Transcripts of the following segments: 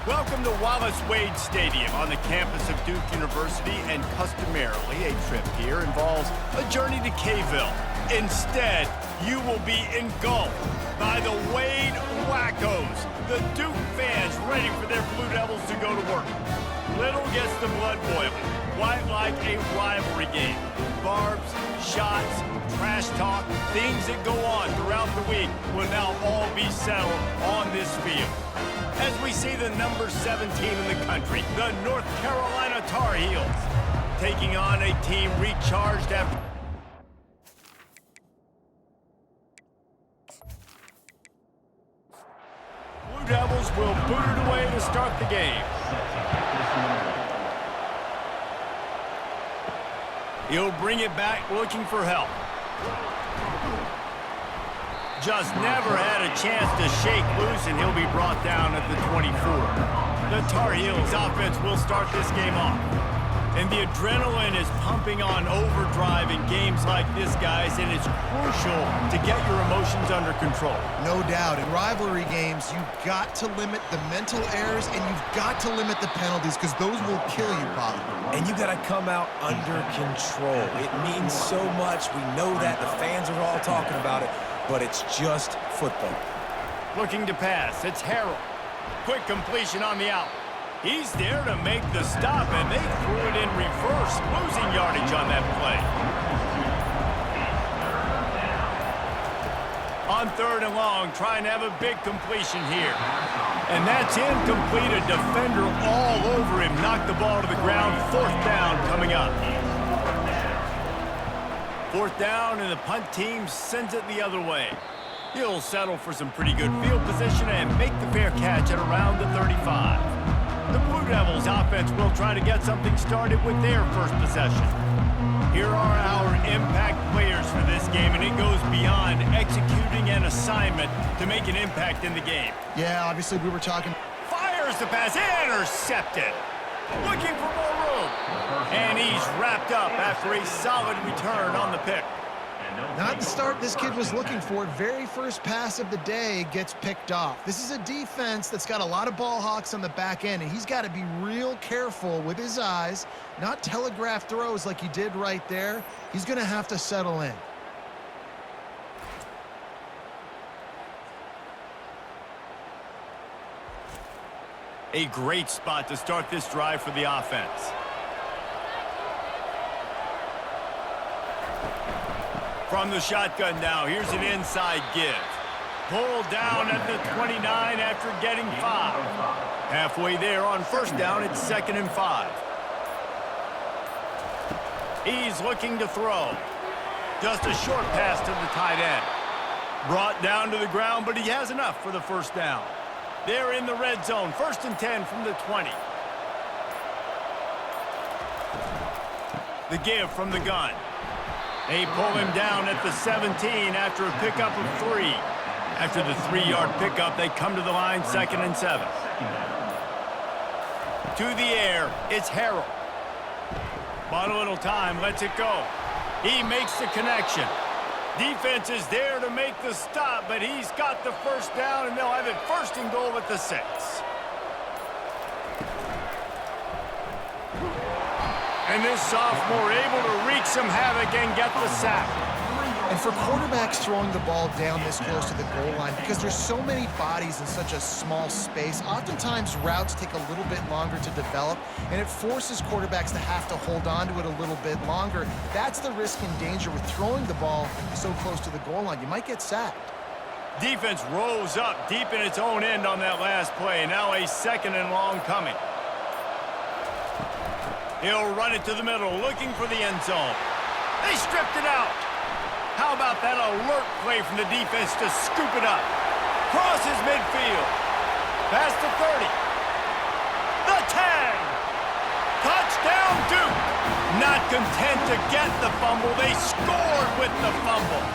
Welcome to Wallace Wade Stadium on the campus of Duke University, and customarily a trip here involves a journey to K-ville. Instead, you will be engulfed by the Wade Wackos, the Duke fans ready for their Blue Devils to go to work. Little gets the blood boiling, quite like a rivalry game. Barbs, shots, trash talk, things that go on throughout the week will now all be settled on this field. As we see the number 17 in the country, the North Carolina Tar Heels, taking on a team recharged after... Blue Devils will boot it away to start the game. He'll bring it back looking for help. Just never had a chance to shake loose, and he'll be brought down at the 24. The Tar Heels offense will start this game off. And the adrenaline is pumping on overdrive in games like this, guys, and it's crucial to get your emotions under control. No doubt. In rivalry games, you've got to limit the mental errors, and you've got to limit the penalties, because those will kill you, Bob. And you got to come out under control. It means so much. We know that. The fans are all talking about it. But it's just football. Looking to pass, it's Harrell. Quick completion on the out. He's there to make the stop, and they threw it in reverse, losing yardage on that play. On 3rd and long, trying to have a big completion here. And that's incomplete. A defender all over him. Knocked the ball to the ground. 4th down coming up. 4th down, and the punt team sends it the other way. He'll settle for some pretty good field position and make the fair catch at around the 35. The Blue Devils offense will try to get something started with their first possession. Here are our impact players for this game, and it goes beyond executing an assignment to make an impact in the game. Yeah, obviously we were talking... Fires the pass, intercepted. Looking for more room. And he's wrapped up after a solid return on the pick. Not the start this kid was looking for. Very first pass of the day gets picked off. This is a defense that's got a lot of ball hawks on the back end, and he's got to be real careful with his eyes, not telegraph throws like he did right there. He's going to have to settle in. A great spot to start this drive for the offense. From the shotgun now, here's an inside give. Pulled down at the 29 after getting 5. Halfway there on 1st down, it's 2nd and 5. He's looking to throw. Just a short pass to the tight end. Brought down to the ground, but he has enough for the 1st down. They're in the red zone, 1st and 10 from the 20. The give from the gun. They pull him down at the 17 after a pickup of 3. After the 3-yard pickup, they come to the line, 2nd and 7. To the air, it's Harrell. Bought a little time, lets it go. He makes the connection. Defense is there to make the stop, but he's got the 1st down, and they'll have it 1st and goal at the 6. And this sophomore able to wreak some havoc and get the sack. And for quarterbacks throwing the ball down this close to the goal line, because there's so many bodies in such a small space, oftentimes routes take a little bit longer to develop, and it forces quarterbacks to have to hold on to it a little bit longer. That's the risk and danger with throwing the ball so close to the goal line. You might get sacked. Defense rose up deep in its own end on that last play. Now a 2nd and long coming. He'll run it to the middle, looking for the end zone. They stripped it out. How about that alert play from the defense to scoop it up? Crosses midfield. Past the 30. The tag. Touchdown, Duke. Not content to get the fumble, they scored with the fumble.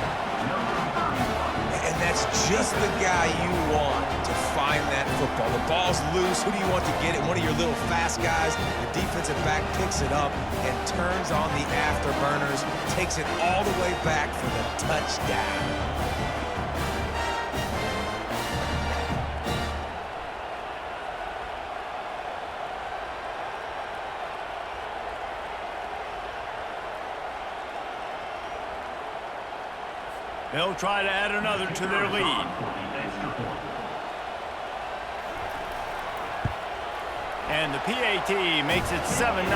And that's just the guy you want to find that football. The ball's loose. Who do you want to get it? One of your little fast guys. The defensive back picks it up and turns on the afterburners, takes it all the way back for the touchdown. They'll try to add another to their lead. And the PAT makes it 7-0.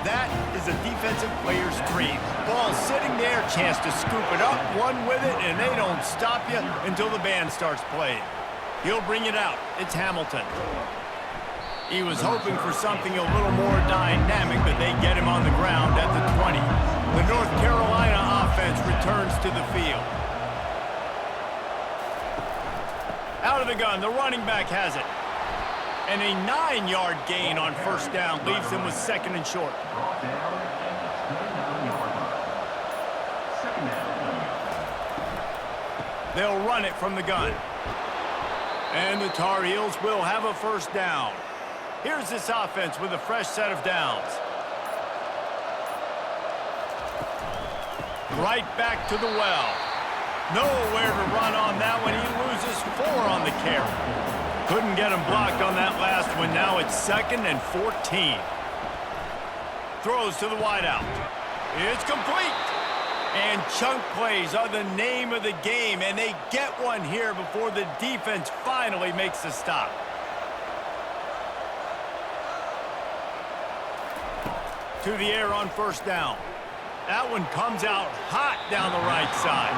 That is a defensive player's dream. Ball sitting there, chance to scoop it up, one with it, and they don't stop you until the band starts playing. He'll bring it out. It's Hamilton. He was hoping for something a little more dynamic, but they get him on the ground at the 20. The North Carolina offense returns to the field. Out of the gun, the running back has it. And a 9-yard gain on first down leaves him with 2nd and short. They'll run it from the gun. And the Tar Heels will have a first down. Here's this offense with a fresh set of downs. Right back to the well. Nowhere to run on that one. He loses 4 on the carry. Couldn't get him blocked on that last one. Now it's 2nd and 14. Throws to the wideout. It's complete. And chunk plays are the name of the game, and they get one here before the defense finally makes the stop. To the air on first down. That one comes out hot down the right side.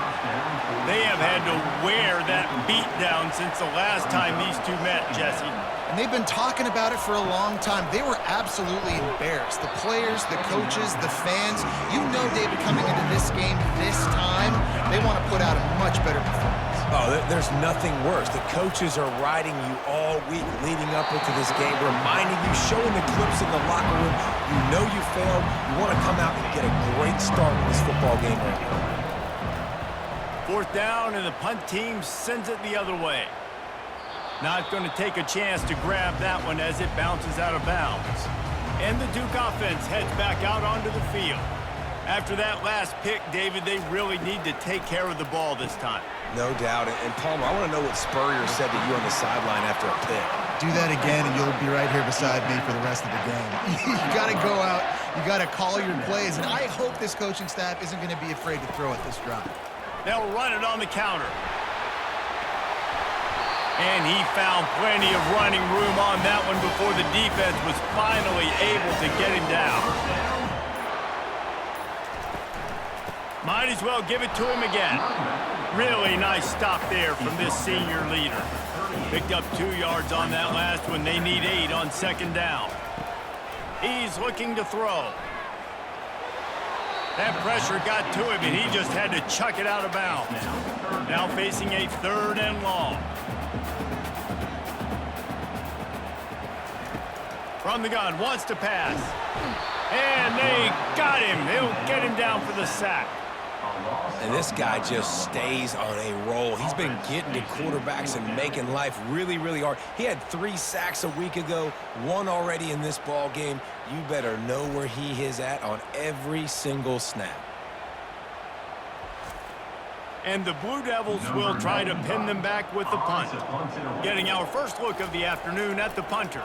They have had to wear that beat down since the last time these two met, Jesse. And they've been talking about it for a long time. They were absolutely embarrassed. The players, the coaches, the fans. You know, David, coming into this game this time, they want to put out a much better performance. Oh, there's nothing worse. The coaches are riding you all week leading up into this game, reminding you, showing the clips in the locker room. You know you failed. You want to come out and get a great start in this football game right here. 4th down, and the punt team sends it the other way. Not going to take a chance to grab that one as it bounces out of bounds. And the Duke offense heads back out onto the field. After that last pick, David, they really need to take care of the ball this time. No doubt. And Palmer, I want to know what Spurrier said to you on the sideline after a pick. Do that again, and you'll be right here beside me for the rest of the game. You got to go out. You got to call your plays. And I hope this coaching staff isn't going to be afraid to throw at this drive. They'll run it on the counter. And he found plenty of running room on that one before the defense was finally able to get him down. Might as well give it to him again. Really nice stop there from this senior leader. Picked up 2 yards on that last one. They need 8 on 2nd down. He's looking to throw. That pressure got to him, and he just had to chuck it out of bounds. Now facing a 3rd and long. From the gun, wants to pass. And they got him. They'll get him down for the sack. And this guy just stays on a roll. He's been getting to quarterbacks and making life really, really hard. He had 3 sacks a week ago, 1 already in this ball game. You better know where he is at on every single snap. And the Blue Devils will try to pin them back with the punt. Getting our first look of the afternoon at the punter.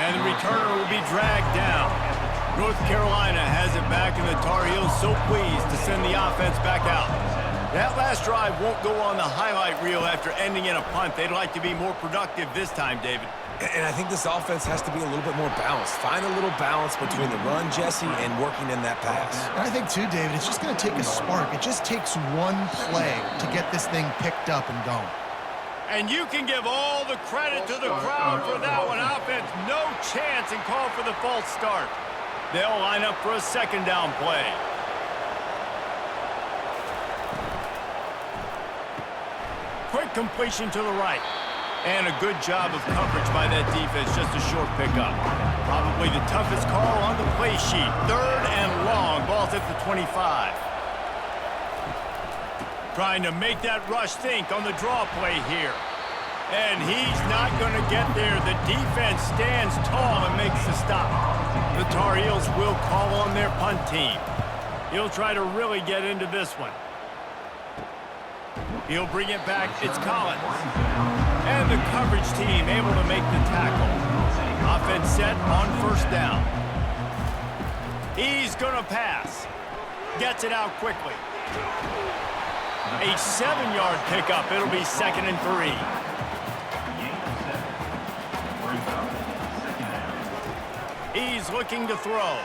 And the returner will be dragged down. North Carolina has it back, and the Tar Heels so pleased to send the offense back out. That last drive won't go on the highlight reel after ending in a punt. They'd like to be more productive this time, David. And I think this offense has to be a little bit more balanced. Find a little balance between the run, Jesse, and working in that pass. And I think, too, David, it's just going to take a spark. It just takes one play to get this thing picked up and going. And you can give all the credit to the crowd for that one. Offense, no chance, and call for the false start. They'll line up for a 2nd down play. Quick completion to the right. And a good job of coverage by that defense. Just a short pickup. Probably the toughest call on the play sheet. 3rd and long. Ball's at the 25. Trying to make that rush think on the draw play here. And he's not going to get there. The defense stands tall and makes the stop. The Tar Heels will call on their punt team. He'll try to really get into this one. He'll bring it back. It's Collins. And the coverage team able to make the tackle. Offense and set on first down. He's going to pass. Gets it out quickly. A 7-yard pickup. It'll be 2nd and 3. He's looking to throw.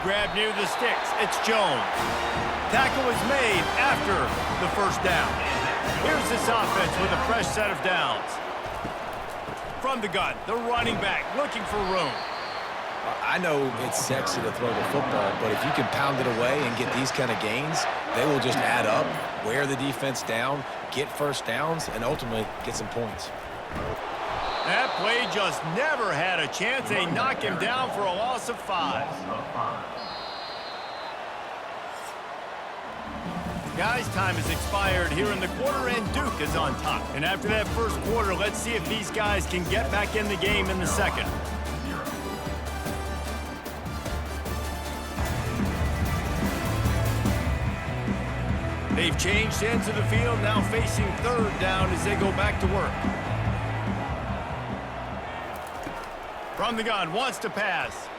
Grab near the sticks. It's Jones. Tackle is made after the first down. Here's this offense with a fresh set of downs. From the gun, the running back looking for room. I know it's sexy to throw the football, but if you can pound it away and get these kind of gains, they will just add up, wear the defense down, get first downs, and ultimately get some points. That play just never had a chance. They knock him down for a loss of 5. Guys, time has expired here in the quarter, and Duke is on top. And after that first quarter, let's see if these guys can get back in the game in the second. They've changed ends of the field, now facing third down as they go back to work. From the gun, wants to pass.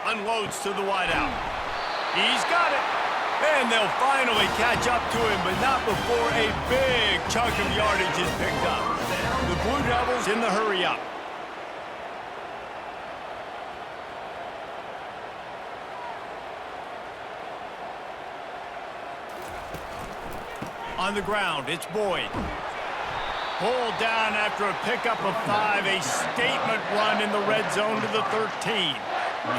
Unloads to the wideout. He's got it. And they'll finally catch up to him, but not before a big chunk of yardage is picked up. The Blue Devils in the hurry up. On the ground, it's Boyd. Pulled down after a pickup of 5, a statement run in the red zone to the 13.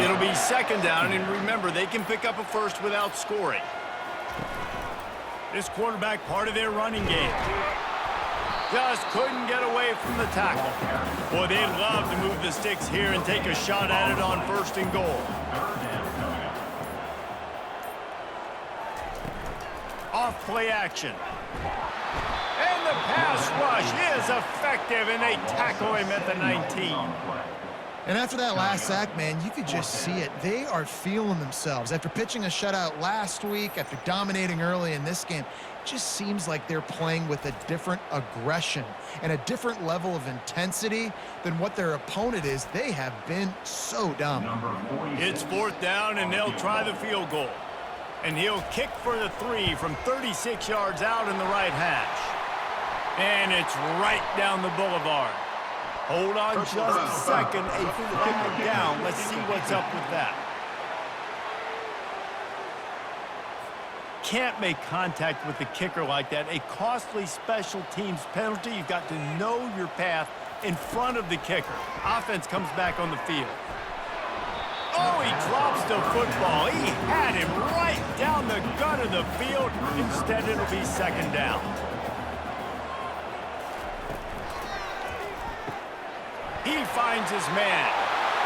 It'll be 2nd down, and remember, they can pick up a first without scoring. This quarterback part of their running game. Just couldn't get away from the tackle. Boy, they'd love to move the sticks here and take a shot at it on 1st and goal. Off play action. And the pass rush is effective, and they tackle him at the 19. And after that last sack, man, you could just see it. They are feeling themselves. After pitching a shutout last week, after dominating early in this game, it just seems like they're playing with a different aggression and a different level of intensity than what their opponent is. They have been so dominant. It's 4th down, and they'll try the field goal. And he'll kick for the 3 from 36 yards out in the right hash. And it's right down the boulevard. Hold on just a second. A flag down. Let's see what's up with that. Can't make contact with the kicker like that. A costly special teams penalty. You've got to know your path in front of the kicker. Offense comes back on the field. Oh, he drops the football. He had him right down the gut of the field. Instead, it'll be 2nd down. He finds his man.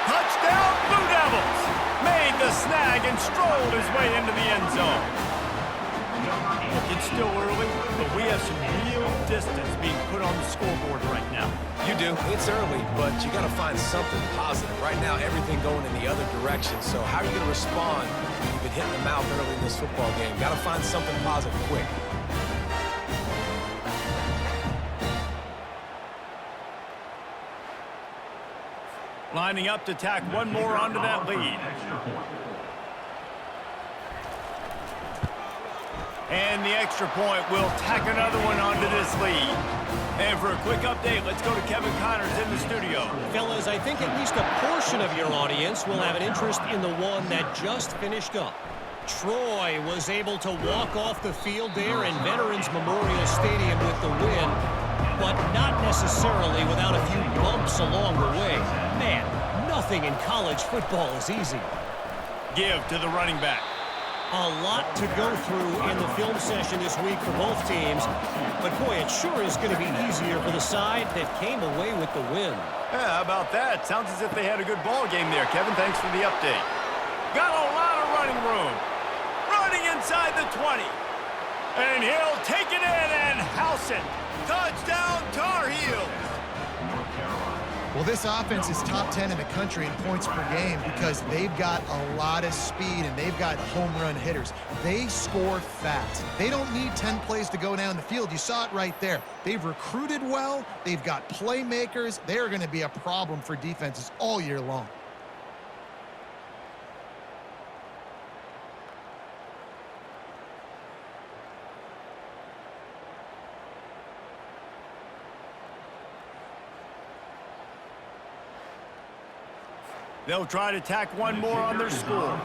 Touchdown, Blue Devils! Made the snag and strolled his way into the end zone. Look, it's still early, but we have some real distance being put on the scoreboard right now. You do. It's early, but you got to find something positive. Right now, everything going in the other direction. So how are you going to respond when you've been hitting the mouth early in this football game? Got to find something positive quick. Lining up to tack one more onto that lead. And the extra point will tack another one onto this lead. And for a quick update, let's go to Kevin Connors in the studio. Fellas, I think at least a portion of your audience will have an interest in the one that just finished up. Troy was able to walk off the field there in Veterans Memorial Stadium with the win, but not necessarily without a few bumps along the way. Man, nothing in college football is easy. Give to the running back. A lot to go through in the film session this week for both teams, but boy, it sure is going to be easier for the side that came away with the win. Yeah, how about that? Sounds as if they had a good ball game there. Kevin, thanks for the update. Got a lot of running room. Running inside the 20. And he'll take it in and house it. Touchdown, Tar Heels. Well, this offense is top 10 in the country in points per game because they've got a lot of speed and they've got home run hitters. They score fast. They don't need 10 plays to go down the field. You saw it right there. They've recruited well. They've got playmakers. They're going to be a problem for defenses all year long. They'll try to tack one more on their score.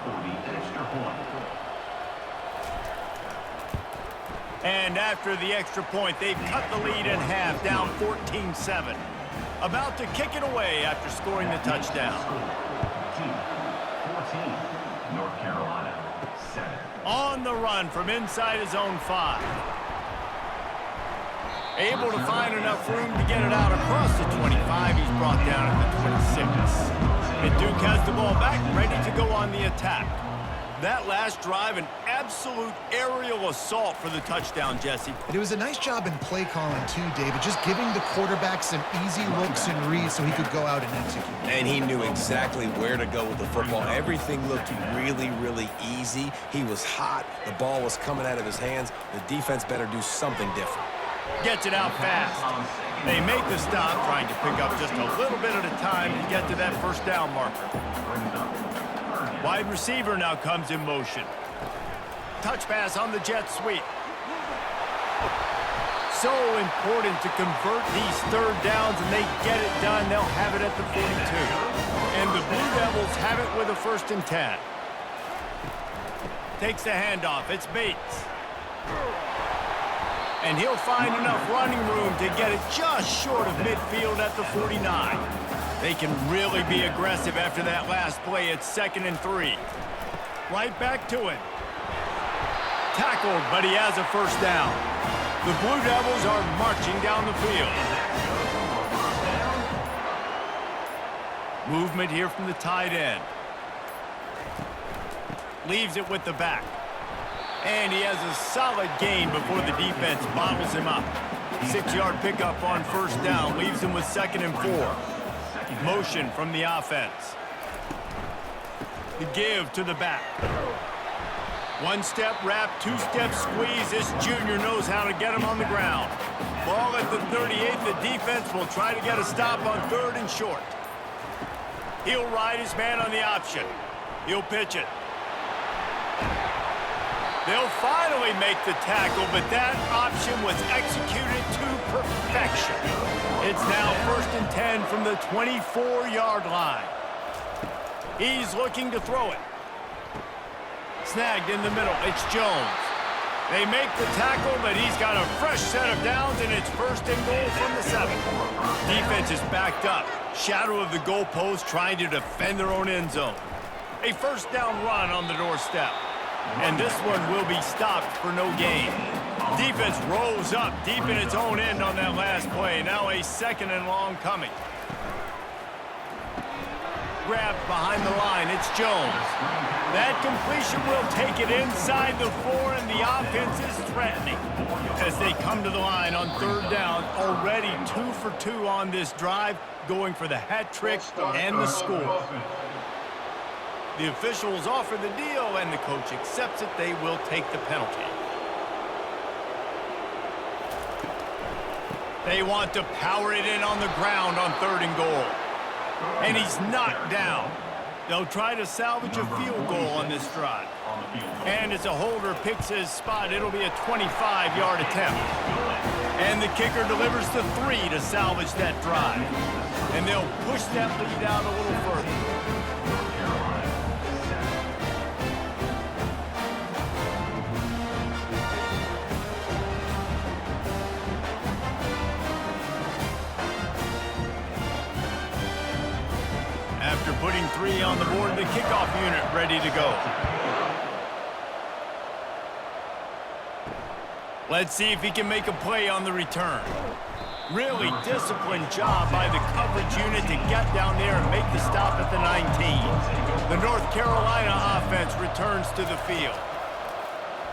And after the extra point, they've cut the lead in half, down 14-7. About to kick it away after scoring the touchdown. 14, North Carolina, 7. On the run from inside his own 5. Able to find enough room to get it out across the 25. He's brought down at the 26. And Duke has the ball back, ready to go on the attack. That last drive, an absolute aerial assault for the touchdown, Jesse. It was a nice job in play calling too, David, just giving the quarterback some easy looks and reads so he could go out and execute. And he knew exactly where to go with the football. Everything looked really, really easy. He was hot. The ball was coming out of his hands. The defense better do something different. Gets it out fast. They make the stop, trying to pick up just a little bit at a time to get to that first down marker. Wide receiver now comes in motion. Touch pass on the jet sweep. So important to convert these third downs, and they get it done. They'll have it at the 42. And the Blue Devils have it with a 1st and 10. Takes the handoff. It's Bates. And he'll find enough running room to get it just short of midfield at the 49. They can really be aggressive after that last play. It's 2nd and 3. Right back to it. Tackled, but he has a 1st down. The Blue Devils are marching down the field. Movement here from the tight end. Leaves it with the back. And he has a solid gain before the defense bottles him up. 6-yard pickup on 1st down. Leaves him with 2nd and 4. Motion from the offense. The give to the back. 1-step wrap, 2-step squeeze. This junior knows how to get him on the ground. Ball at the 38. The defense will try to get a stop on 3rd and short. He'll ride his man on the option. He'll pitch it. They'll finally make the tackle, but that option was executed to perfection. It's now 1st and 10 from the 24-yard line. He's looking to throw it. Snagged in the middle. It's Jones. They make the tackle, but he's got a fresh set of downs, and it's 1st and goal from the 7. Defense is backed up. Shadow of the goalpost, trying to defend their own end zone. A 1st down run on the doorstep. And this one will be stopped for no gain. Defense rolls up deep in its own end on that last play. Now a 2nd and long coming. Grabbed behind the line. It's Jones. That completion will take it inside the 4, and the offense is threatening as they come to the line on 3rd down. Already 2 for 2 on this drive, going for the hat trick and the score. The officials offer the deal, and the coach accepts it. They will take the penalty. They want to power it in on the ground on 3rd and goal. And he's knocked down. They'll try to salvage a field goal on this drive. And as a holder picks his spot, it'll be a 25-yard attempt. And the kicker delivers the 3 to salvage that drive. And they'll push that lead out a little further. After putting 3 on the board, the kickoff unit ready to go. Let's see if he can make a play on the return. Really disciplined job by the coverage unit to get down there and make the stop at the 19. The North Carolina offense returns to the field.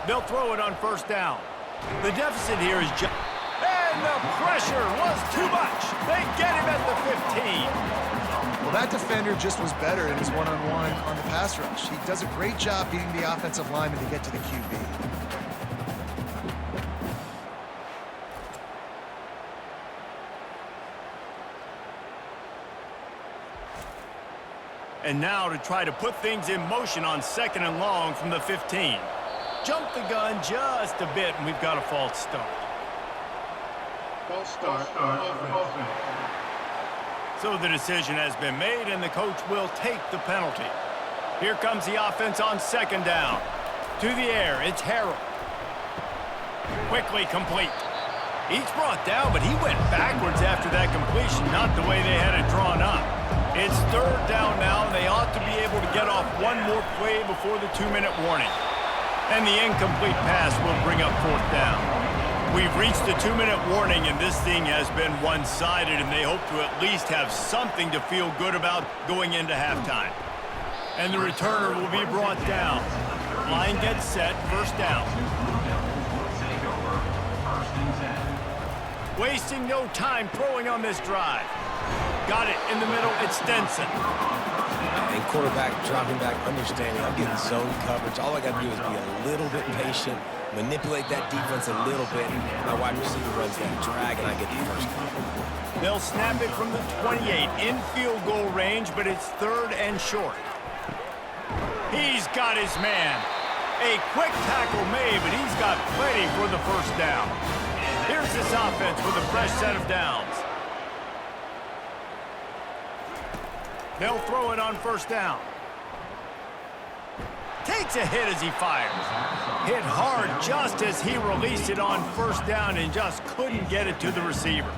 They'll throw it on 1st down. The deficit here is just... And And the pressure was too much. They get him at the 15. Well, that defender just was better in his one-on-one on the pass rush. He does a great job beating the offensive lineman to get to the QB. And now to try to put things in motion on 2nd and long from the 15. Jump the gun just a bit, and we've got a false start. False start. Offense. So the decision has been made, and the coach will take the penalty. Here comes the offense on 2nd down. To the air, it's Harrell. Quickly complete. He's brought down, but he went backwards after that completion, not the way they had it drawn up. It's 3rd down now, and they ought to be able to get off one more play before the 2-minute warning. And the incomplete pass will bring up 4th down. We've reached the 2-minute warning, and this thing has been one-sided, and they hope to at least have something to feel good about going into halftime. And the returner will be brought down. Line gets set, 1st down. Wasting no time throwing on this drive. Got it in the middle, it's Stenson. And quarterback dropping back, understanding I'm getting zone coverage. All I got to do is be a little bit patient, manipulate that defense a little bit. My wide receiver runs that drag, and I get the 1st down. They'll snap it from the 28 in field goal range, but it's 3rd and short. He's got his man. A quick tackle made, but he's got plenty for the 1st down. Here's this offense with a fresh set of downs. They'll throw it on 1st down. Takes a hit as he fires. Hit hard just as he released it on 1st down and just couldn't get it to the receiver.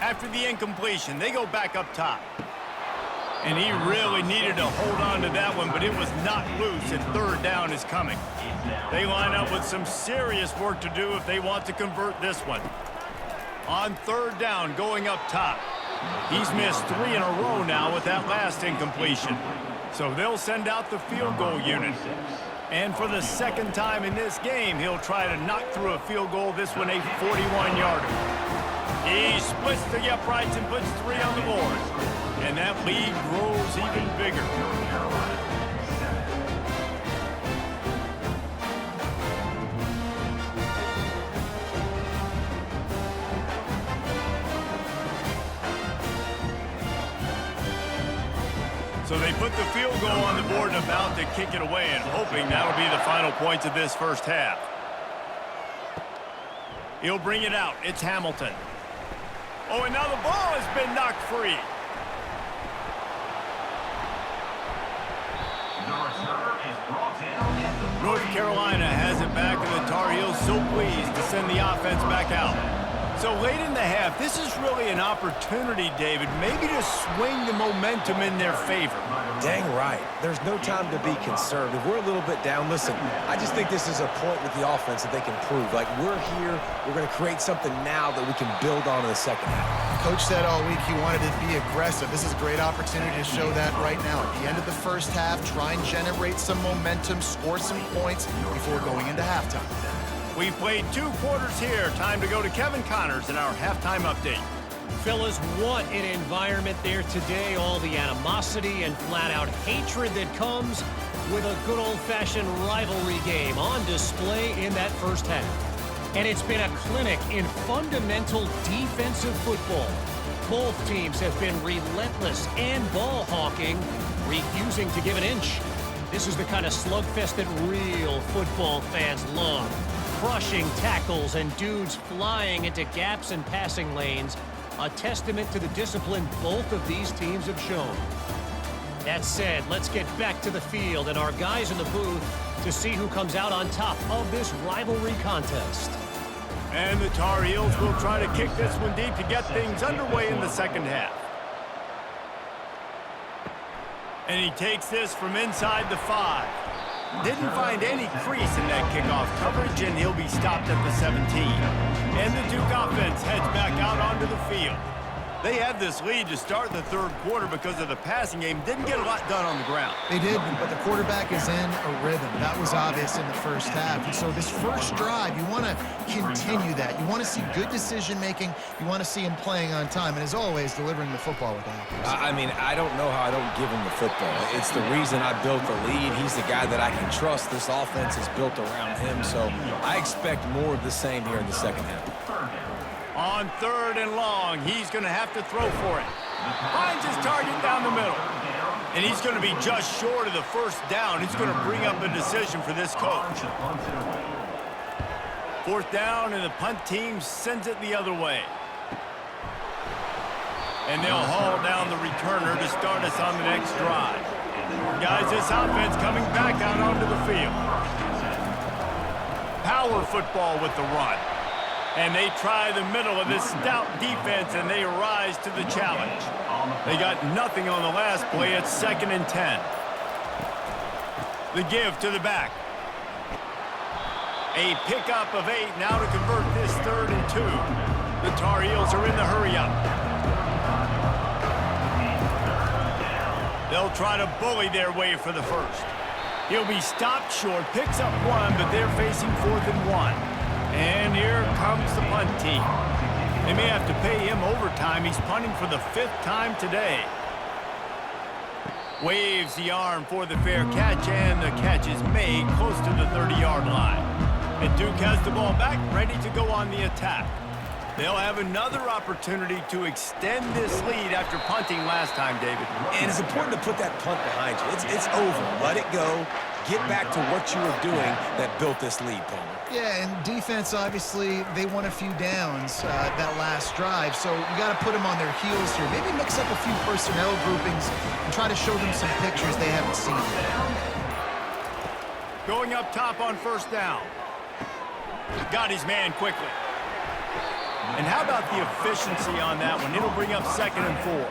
After the incompletion, they go back up top. And he really needed to hold on to that one, but it was not loose, and 3rd down is coming. They line up with some serious work to do if they want to convert this one. On 3rd down, going up top. He's missed 3 in a row now with that last incompletion. So they'll send out the field goal unit. And for the 2nd time in this game, he'll try to knock through a field goal, this one a 41-yarder. He splits the uprights and puts 3 on the board. And that lead grows even bigger. So they put the field goal on the board and about to kick it away, and hoping that'll be the final points of this 1st half. He'll bring it out. It's Hamilton. Oh, and now the ball has been knocked free. North Carolina has it back, and the Tar Heels so pleased to send the offense back out. So late in the half, this is really an opportunity, David, maybe to swing the momentum in their favor. Dang right. There's no time to be conservative. We're a little bit down. Listen, I just think this is a point with the offense that they can prove. Like, we're here, we're going to create something now that we can build on in the 2nd half. Coach said all week he wanted to be aggressive. This is a great opportunity to show that right now. At the end of the 1st half, try and generate some momentum, score some points before going into halftime. We played 2 quarters here. Time to go to Kevin Connors in our halftime update. Fellas, what an environment there today. All the animosity and flat-out hatred that comes with a good old-fashioned rivalry game on display in that 1st half. And it's been a clinic in fundamental defensive football. Both teams have been relentless and ball-hawking, refusing to give an inch. This is the kind of slugfest that real football fans love. Crushing tackles and dudes flying into gaps and passing lanes, a testament to the discipline both of these teams have shown. That said, let's get back to the field and our guys in the booth to see who comes out on top of this rivalry contest. And the Tar Heels will try to kick this one deep to get things underway in the 2nd half. And he takes this from inside the 5. Didn't find any crease in that kickoff coverage, and he'll be stopped at the 17. And the Duke offense heads back out onto the field. They had this lead to start the third quarter because of the passing game. Didn't get a lot done on the ground. They did, but the quarterback is in a rhythm. That was obvious in the first half. And so this first drive, you want to continue that. You want to see good decision-making. You want to see him playing on time. And as always, delivering the football with accuracy. I mean, I don't know how I don't give him the football. It's the reason I built the lead. He's the guy that I can trust. This offense is built around him. So I expect more of the same here in the second half. On third and long, he's going to have to throw for it. Finds his target down the middle. And he's going to be just short of the first down. It's going to bring up a decision for this coach. Fourth down, and the punt team sends it the other way. And they'll haul down the returner to start us on the next drive. Guys, this offense coming back out onto the field. Power football with the run. And they try the middle of this stout defense, and they rise to the challenge. They got nothing on the last play. It's 2nd and 10. The give to the back. A pickup of 8 now to convert this 3rd and 2. The Tar Heels are in the hurry-up. They'll try to bully their way for the first. He'll be stopped short, picks up 1, but they're facing 4th and 1. And here comes the punt team. They may have to pay him overtime. He's punting for the 5th time today. Waves the arm for the fair catch, and the catch is made close to the 30-yard line. And Duke has the ball back, ready to go on the attack. They'll have another opportunity to extend this lead after punting last time, David. And it's important to put that punt behind you. It's over. Let it go. Get back to what you were doing that built this lead, Palmer. Yeah, and defense, obviously, they won a few downs that last drive, so you got to put them on their heels here. Maybe mix up a few personnel groupings and try to show them some pictures they haven't seen yet. Going up top on first down. Got his man quickly. And how about the efficiency on that one? It'll bring up 2nd and 4.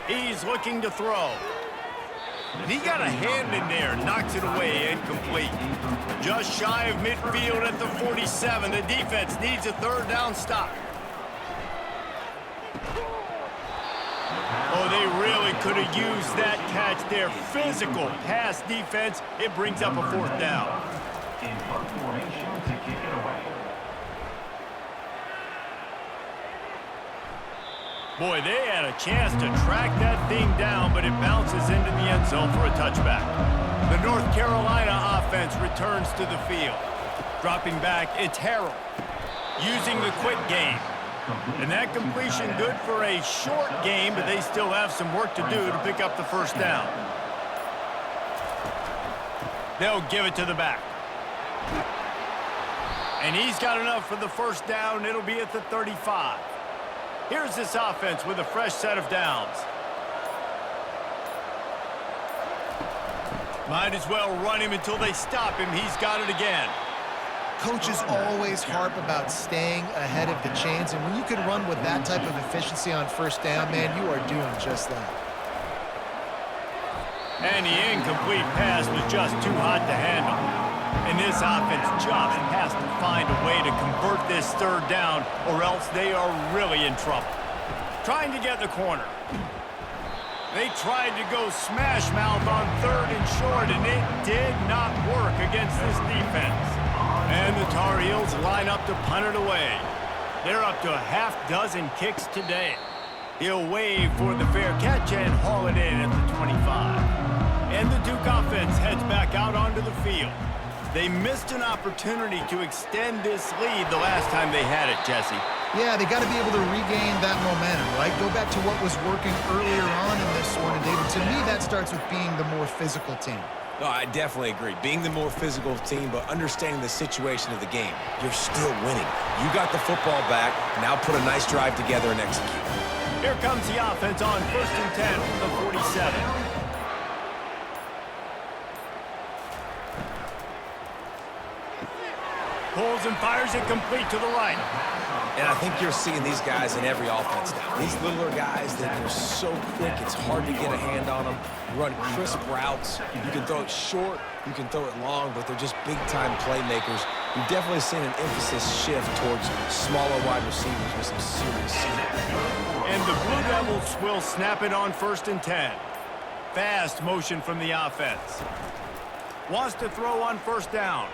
He's looking to throw. And he got a hand in there, knocks it away, incomplete. Just shy of midfield at the 47. The defense needs a 3rd down stop. Oh, they really could have used that catch there. Physical pass defense. It brings up a 4th down. In punt formation to kick it away. Boy, they had a chance to track that thing down, but it bounces into the end zone for a touchback. The North Carolina offense returns to the field. Dropping back, it's Harrell. Using the quick game. And that completion good for a short game, but they still have some work to do to pick up the first down. They'll give it to the back. And he's got enough for the first down. It'll be at the 35. Here's this offense with a fresh set of downs. Might as well run him until they stop him. He's got it again. Coaches always harp about staying ahead of the chains, and when you can run with that type of efficiency on first down, man, you are doing just that. And the incomplete pass was just too hot to handle. And this offense just has to find a way to convert this 3rd down, or else they are really in trouble. Trying to get the corner. They tried to go smash mouth on 3rd and short, and it did not work against this defense. And the Tar Heels line up to punt it away. They're up to a half-dozen kicks today. He'll wave for the fair catch and haul it in at the 25. And the Duke offense heads back out onto the field. They missed an opportunity to extend this lead the last time they had it, Jesse. Yeah, they got to be able to regain that momentum, right? Go back to what was working earlier on in this one, and David, to me, that starts with being the more physical team. No, I definitely agree. Being the more physical team, but understanding the situation of the game. You're still winning. You got the football back. Now put a nice drive together and execute. Here comes the offense on 1st and 10 from the 47. Pulls and fires it complete to the right. And I think you're seeing these guys in every offense now. These littler guys, they're so quick, it's hard to get a hand on them. Run crisp routes. You can throw it short, you can throw it long, but they're just big-time playmakers. You've definitely seen an emphasis shift towards smaller wide receivers with some serious speed. And the Blue Devils will snap it on 1st and 10. Fast motion from the offense. Wants to throw on 1st down.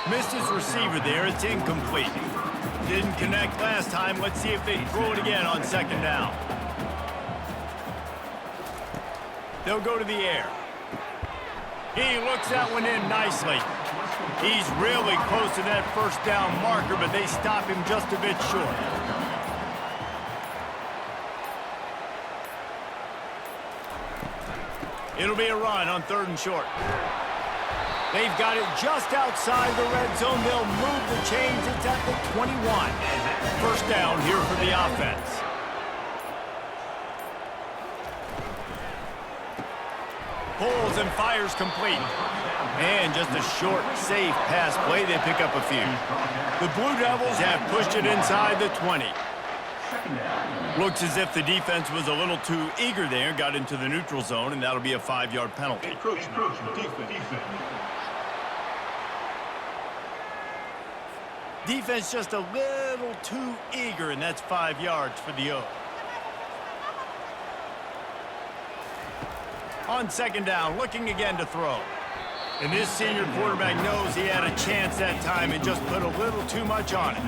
Missed his receiver there. It's incomplete. Didn't connect last time. Let's see if they throw it again on 2nd down. They'll go to the air. He looks that one in nicely. He's really close to that 1st down marker, but they stop him just a bit short. It'll be a run on 3rd and short. They've got it just outside the red zone. They'll move the chains. It's at the 21. 1st down here for the offense. Pulls and fires complete. And just a short, safe pass play. They pick up a few. The Blue Devils have pushed it inside the 20. Looks as if the defense was a little too eager there. Got into the neutral zone, and that'll be a 5-yard penalty. Defense just a little too eager, and that's 5 yards for the O. On 2nd down, looking again to throw. And this senior quarterback knows he had a chance that time and just put a little too much on it.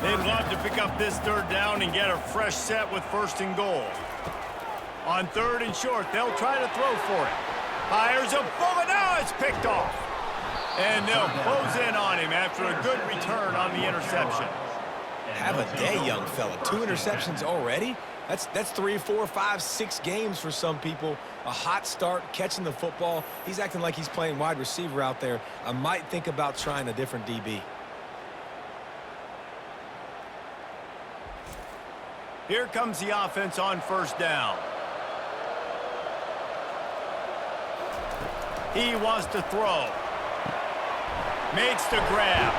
They'd love to pick up this 3rd down and get a fresh set with 1st and goal. On 3rd and short, they'll try to throw for it. Fires a bullet. Now it's picked off. And they'll close in on him after a good return on the interception. Have a day, young fella. 2 interceptions already? That's 3, 4, 5, 6 games for some people. A hot start, catching the football. He's acting like he's playing wide receiver out there. I might think about trying a different DB. Here comes the offense on 1st down. He wants to throw. Makes the grab.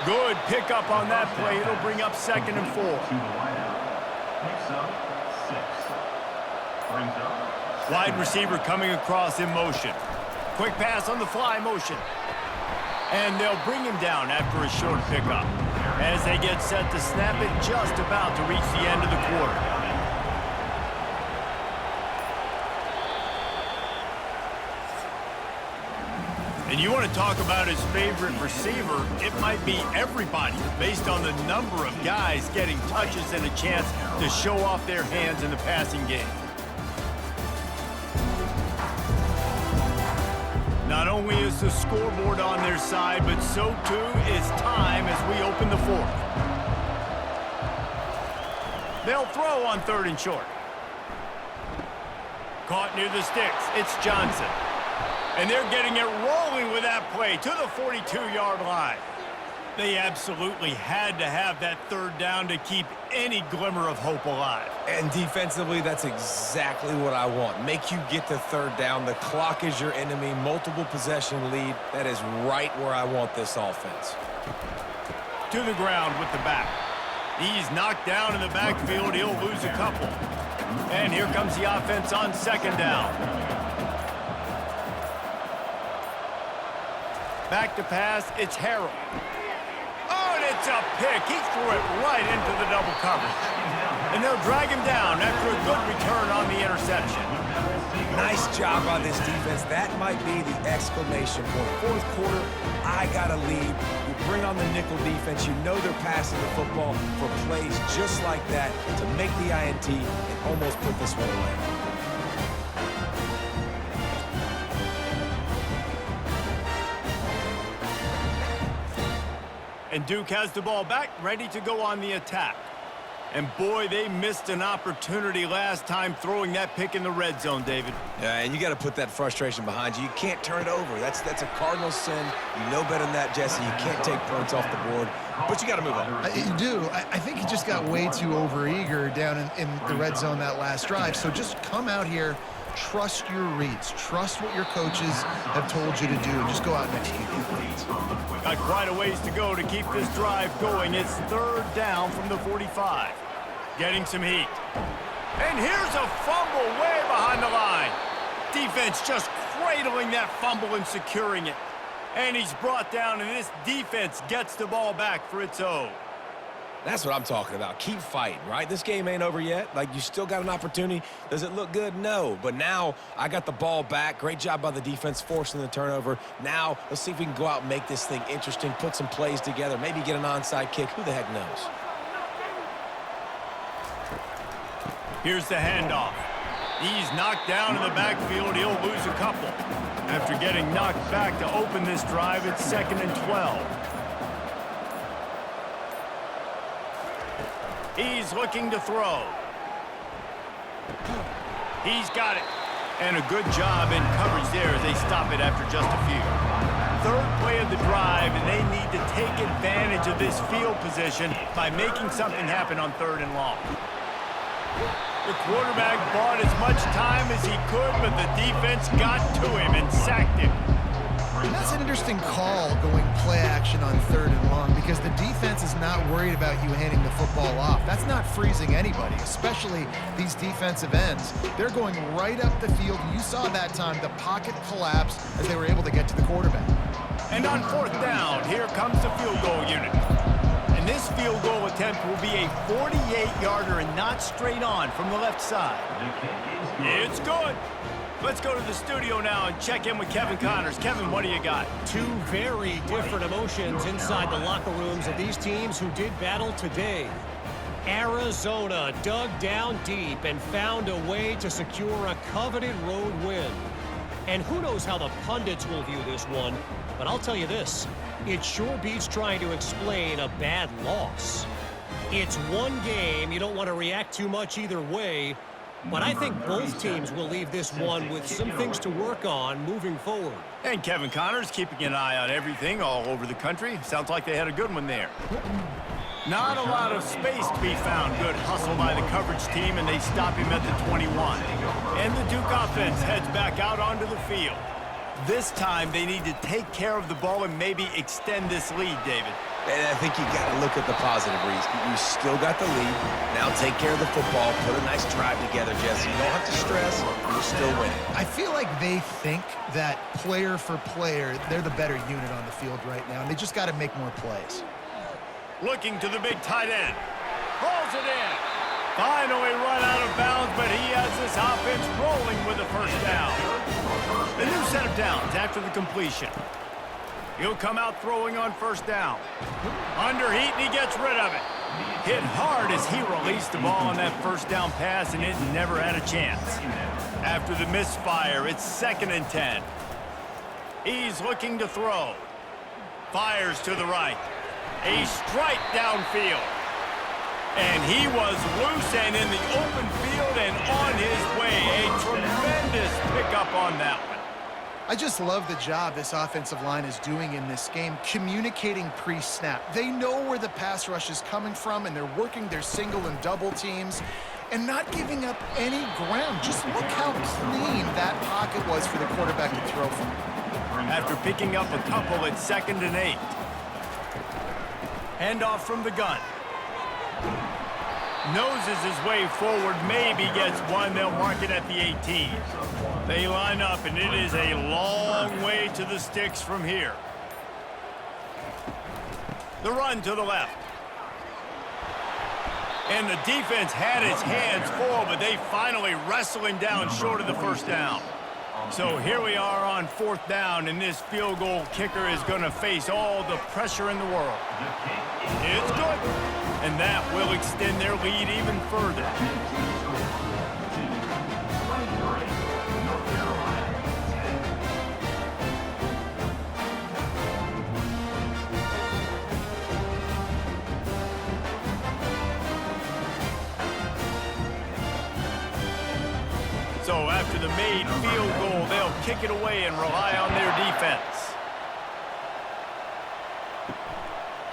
Good pickup on that play. It'll bring up 2nd and 4. Wide receiver coming across in motion. Quick pass on the fly motion. And they'll bring him down after a short pickup. As they get set to snap it, just about to reach the end of the quarter. And you want to talk about his favorite receiver, it might be everybody based on the number of guys getting touches and a chance to show off their hands in the passing game. Not only is the scoreboard on their side, but so too is time as we open the 4th. They'll throw on 3rd and short. Caught near the sticks. It's Johnson. And they're getting it rolling with that play to the 42-yard line. They absolutely had to have that 3rd down to keep any glimmer of hope alive. And defensively, that's exactly what I want. Make you get to 3rd down. The clock is your enemy. Multiple possession lead. That is right where I want this offense. To the ground with the back. He's knocked down in the backfield. He'll lose a couple. And here comes the offense on 2nd down. Back to pass. It's Harrell. Oh, and it's a pick. He threw it right into the double coverage. And they'll drag him down after a good return on the interception. Nice job by this defense. That might be the exclamation point. 4th quarter, I got a lead. You bring on the nickel defense. You know they're passing the football for plays just like that to make the INT and almost put this one away. And Duke has the ball back, ready to go on the attack. And boy, they missed an opportunity last time throwing that pick in the red zone, David. Yeah, and you got to put that frustration behind you. You can't turn it over. That's a cardinal sin. You know better than that, Jesse. You can't take points off the board, but you got to move on. You do. I think he just got way too overeager down in the red zone that last drive. So just come out here, trust your reads. Trust what your coaches have told you to do, and just go out and execute. Got quite a ways to go to keep this drive going. It's third down from the 45. Getting some heat. And here's a fumble way behind the line. Defense just cradling that fumble and securing it. And he's brought down, and this defense gets the ball back for its own. That's what I'm talking about. Keep fighting, right? This game ain't over yet. Like, you still got an opportunity. Does it look good? No. But now I got the ball back. Great job by the defense forcing the turnover. Now let's see if we can go out and make this thing interesting, put some plays together, maybe get an onside kick. Who the heck knows? Here's the handoff. He's knocked down in the backfield. He'll lose a couple. After getting knocked back to open this drive, it's 2nd and 12. He's looking to throw. He's got it. And a good job in coverage there as they stop it after just a few. Third play of the drive, and they need to take advantage of this field position by making something happen on 3rd and long. The quarterback bought as much time as he could, but the defense got to him and sacked him. And that's an interesting call, going play action on 3rd and long, because the defense is not worried about you handing the football off. That's not freezing anybody, especially these defensive ends. They're going right up the field. You saw that time the pocket collapse as they were able to get to the quarterback. And on 4th down, here comes the field goal unit. And this field goal attempt will be a 48-yarder and not straight on from the left side. It's good. Let's go to the studio now and check in with Kevin Connors. Kevin, what do you got? Two very different emotions inside the locker rooms of these teams who did battle today. Arizona dug down deep and found a way to secure a coveted road win. And who knows how the pundits will view this one, but I'll tell you this. It sure beats trying to explain a bad loss. It's one game. You don't want to react too much either way. But I think both teams will leave this one with some things to work on moving forward. And Kevin Connors keeping an eye on everything all over the country. Sounds like they had a good one there. Not a lot of space to be found. Good hustle by the coverage team, and they stop him at the 21. And the Duke offense heads back out onto the field. This time, they need to take care of the ball and maybe extend this lead, David. And I think you got to look at the positive, Reese. You still got the lead. Now take care of the football. Put a nice drive together, Jesse. You don't have to stress. You're still winning. I feel like they think that player for player, they're the better unit on the field right now, and they just got to make more plays. Looking to the big tight end. Pulls it in. Finally run out of bounds, but he has this offense rolling with a first down. A new set of downs after the completion. He'll come out throwing on 1st down. Under heat, and he gets rid of it. Hit hard as he released the ball on that 1st down pass, and it never had a chance. After the misfire, it's 2nd and 10. He's looking to throw. Fires to the right. A strike downfield. And he was loose and in the open field and on his way. A tremendous pickup on that one. I just love the job this offensive line is doing in this game, communicating pre-snap. They know where the pass rush is coming from, and they're working their single and double teams and not giving up any ground. Just look how clean that pocket was for the quarterback to throw from. After picking up a couple, it's 2nd and 8. Handoff from the gun. Noses his way forward, maybe gets one. They'll mark it at the 18. They line up, and it is a long way to the sticks from here. The run to the left. And the defense had its hands full, but they finally wrestle him down short of the 1st down. So here we are on 4th down, and this field goal kicker is going to face all the pressure in the world. It's good. And that will extend their lead even further. So after the made field goal, they'll kick it away and rely on their defense.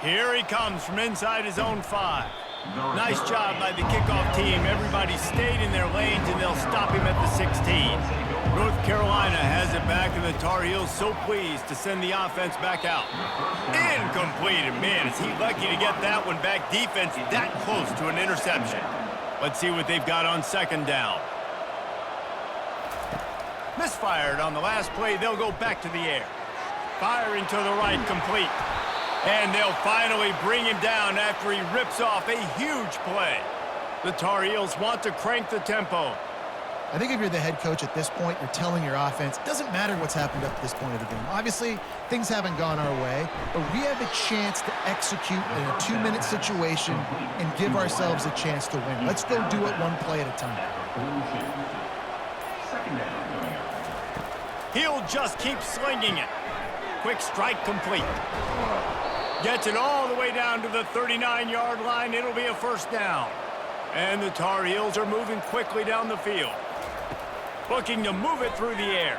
Here he comes from inside his own 5. Nice job by the kickoff team. Everybody stayed in their lanes, and they'll stop him at the 16. North Carolina has it back, and the Tar Heels so pleased to send the offense back out. Incomplete, and man, is he lucky to get that one back. Defense that close to an interception. Let's see what they've got on second down. Misfired on the last play. They'll go back to the air. Firing to the right, complete. And they'll finally bring him down after he rips off a huge play. The Tar Heels want to crank the tempo. I think if you're the head coach at this point, you're telling your offense, it doesn't matter what's happened up to this point of the game. Obviously, things haven't gone our way, but we have a chance to execute in a 2-minute situation and give ourselves a chance to win. Let's go do it one play at a time. He'll just keep slinging it. Quick strike complete. Gets it all the way down to the 39-yard line. It'll be a first down. And the Tar Heels are moving quickly down the field. Looking to move it through the air.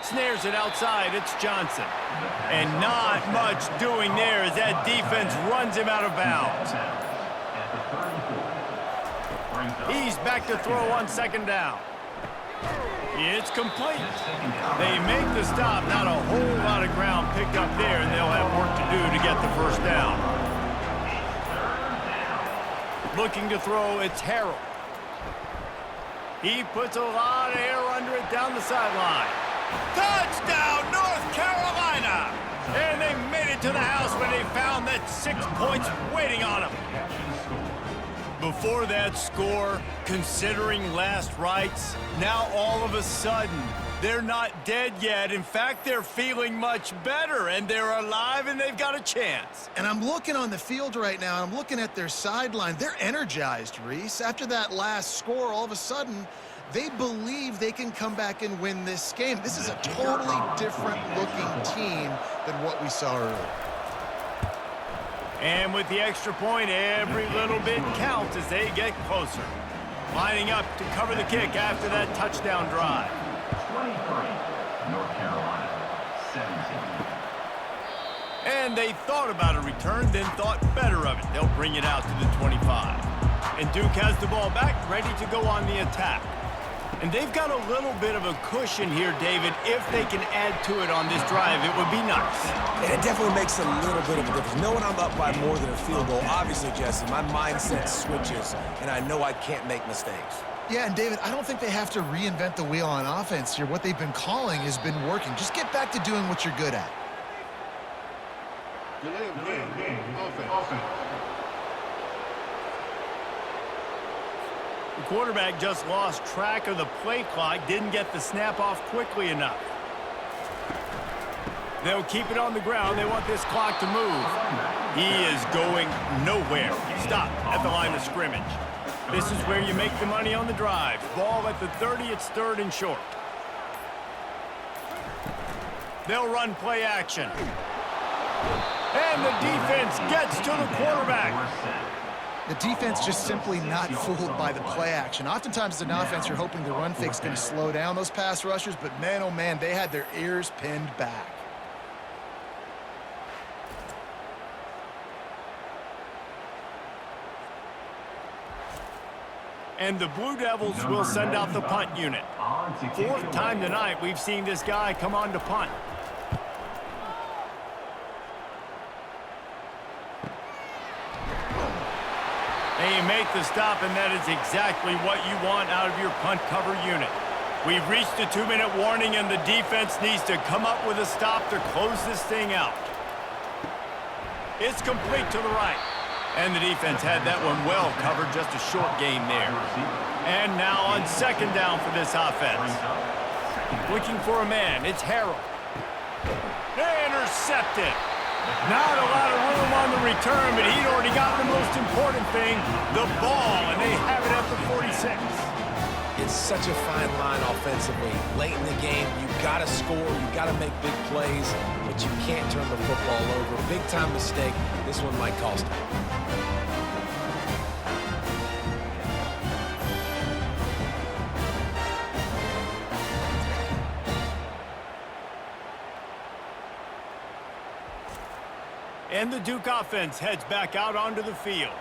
Snares it outside. It's Johnson. And not much doing there as that defense runs him out of bounds. He's back to throw on second down. It's complete. They make the stop. Not a whole lot of ground picked up there, and they'll have work to do to get the first down. Looking to throw, it's Harrell. He puts a lot of air under it down the sideline. Touchdown, North Carolina! And they made it to the house when they found that 6 points waiting on them. Before that score, considering last rites, now all of a sudden, they're not dead yet. In fact, they're feeling much better, and they're alive, and they've got a chance. And I'm looking on the field right now, and I'm looking at their sideline. They're energized, Reese. After that last score, all of a sudden, they believe they can come back and win this game. This is a totally different-looking team than what we saw earlier. And with the extra point, every little bit counts as they get closer. Lining up to cover the kick after that touchdown drive. 23, North Carolina, 17. And they thought about a return, then thought better of it. They'll bring it out to the 25. And Duke has the ball back, ready to go on the attack. And they've got a little bit of a cushion here, David. If they can add to it on this drive, it would be nice. And it definitely makes a little bit of a difference. Knowing I'm up by more than a field goal, obviously, Jesse, my mindset switches, and I know I can't make mistakes. Yeah, and David, I don't think they have to reinvent the wheel on offense here. What they've been calling has been working. Just get back to doing what you're good at. Offense. The quarterback just lost track of the play clock, didn't get the snap off quickly enough. They'll keep it on the ground. They want this clock to move. He is going nowhere. Stop at the line of scrimmage. This is where you make the money on the drive. Ball at the 30, it's third and short. They'll run play action. And the defense gets to the quarterback. The defense just simply not fooled by the play action. Oftentimes as an offense, you're hoping the run fake's going to slow down those pass rushers, but man, oh man, they had their ears pinned back. And the Blue Devils will send out the punt unit. Fourth time tonight we've seen this guy come on to punt. They make the stop, and that is exactly what you want out of your punt cover unit. We've reached the 2-minute warning, and the defense needs to come up with a stop to close this thing out. It's complete to the right. And the defense had that one well covered, just a short game there. And now on second down for this offense. Looking for a man, it's Harrell. Intercepted. Not a lot of room on the return, but he'd already got the most important thing, the ball, and they have it at the 46. It's such a fine line offensively. Late in the game, you got to score, you got to make big plays, but you can't turn the football over. Big-time mistake. This one might cost them. And the Duke offense heads back out onto the field.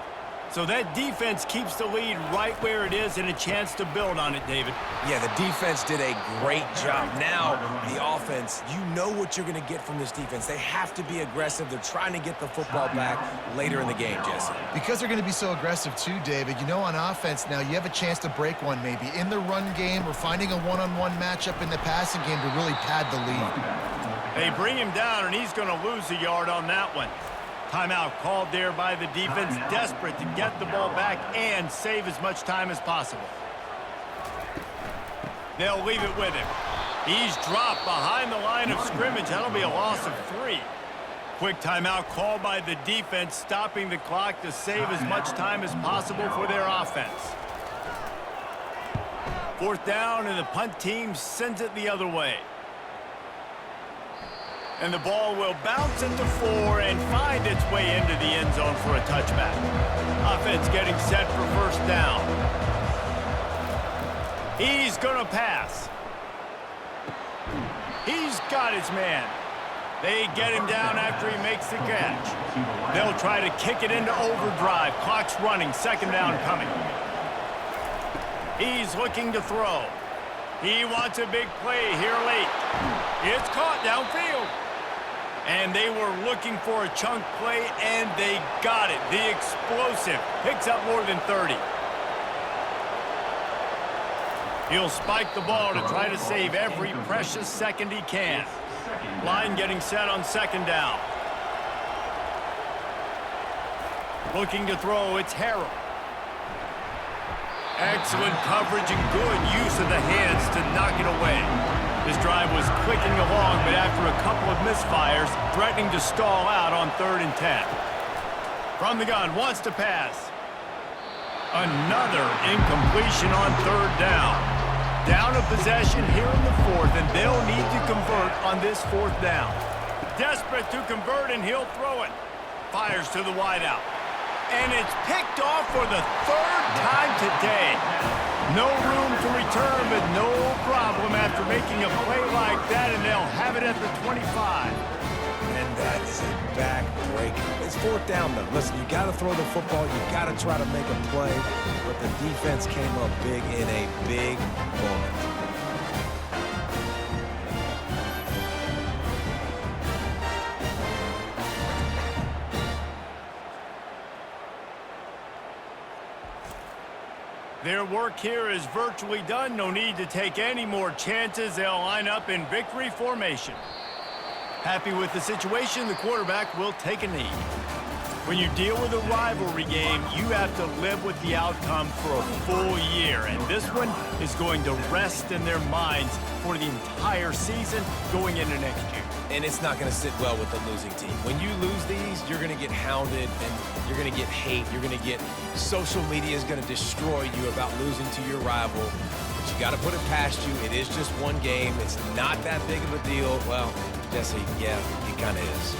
So that defense keeps the lead right where it is and a chance to build on it, David. Yeah, the defense did a great job. Now, the offense, you know what you're going to get from this defense. They have to be aggressive. They're trying to get the football back later in the game, Jesse. Because they're going to be so aggressive too, David, you know, on offense now, you have a chance to break one maybe in the run game or finding a one-on-one matchup in the passing game to really pad the lead. They bring him down, and he's going to lose a yard on that one. Timeout called there by the defense, desperate to get the ball back and save as much time as possible. They'll leave it with him. He's dropped behind the line of scrimmage. That'll be a loss of 3. Quick timeout called by the defense, stopping the clock to save as much time as possible for their offense. 4th down, and the punt team sends it the other way. And the ball will bounce into 4 and find its way into the end zone for a touchback. Offense getting set for 1st down. He's going to pass. He's got his man. They get him down after he makes the catch. They'll try to kick it into overdrive. Clock's running. 2nd down coming. He's looking to throw. He wants a big play here late. It's caught downfield. And they were looking for a chunk play, and they got it. The explosive picks up more than 30. He'll spike the ball to try to save every precious second he can. Line getting set on 2nd down. Looking to throw, it's Harrell. Excellent coverage and good use of the hands to knock it away. This drive was clicking along, but after a couple of misfires, threatening to stall out on 3rd and 10. From the gun, wants to pass. Another incompletion on 3rd down. Down a possession here in the 4th, and they'll need to convert on this 4th down. Desperate to convert, and he'll throw it. Fires to the wideout. And it's picked off for the 3rd time today. No room to return, but no problem after making a play like that, and they'll have it at the 25. And that is a back-breaker. It's 4th down, though. Listen, you got to throw the football. You got to try to make a play. But the defense came up big in a big moment. Their work here is virtually done. No need to take any more chances. They'll line up in victory formation. Happy with the situation, the quarterback will take a knee. When you deal with a rivalry game, you have to live with the outcome for a full year. And this one is going to rest in their minds for the entire season going into next year. And it's not going to sit well with the losing team. When you lose these, you're going to get hounded and you're going to get hate. You're going to get social media is going to destroy you about losing to your rival. But you got to put it past you. It is just one game. It's not that big of a deal. Well, Jesse, yeah, it kind of is.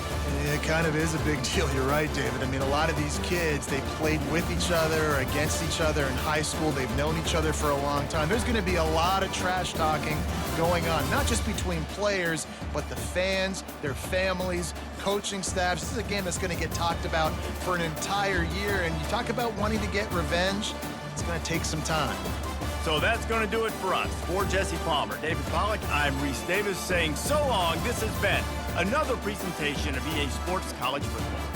It kind of is a big deal. You're right, David. I mean, a lot of these kids, they played with each other or against each other in high school. They've known each other for a long time. There's going to be a lot of trash talking going on, not just between players, but the fans, their families, coaching staffs. This is a game that's going to get talked about for an entire year. And you talk about wanting to get revenge, it's going to take some time. So that's going to do it for us. For Jesse Palmer, David Pollack, I'm Reese Davis saying so long. This has been another presentation of EA Sports College Football.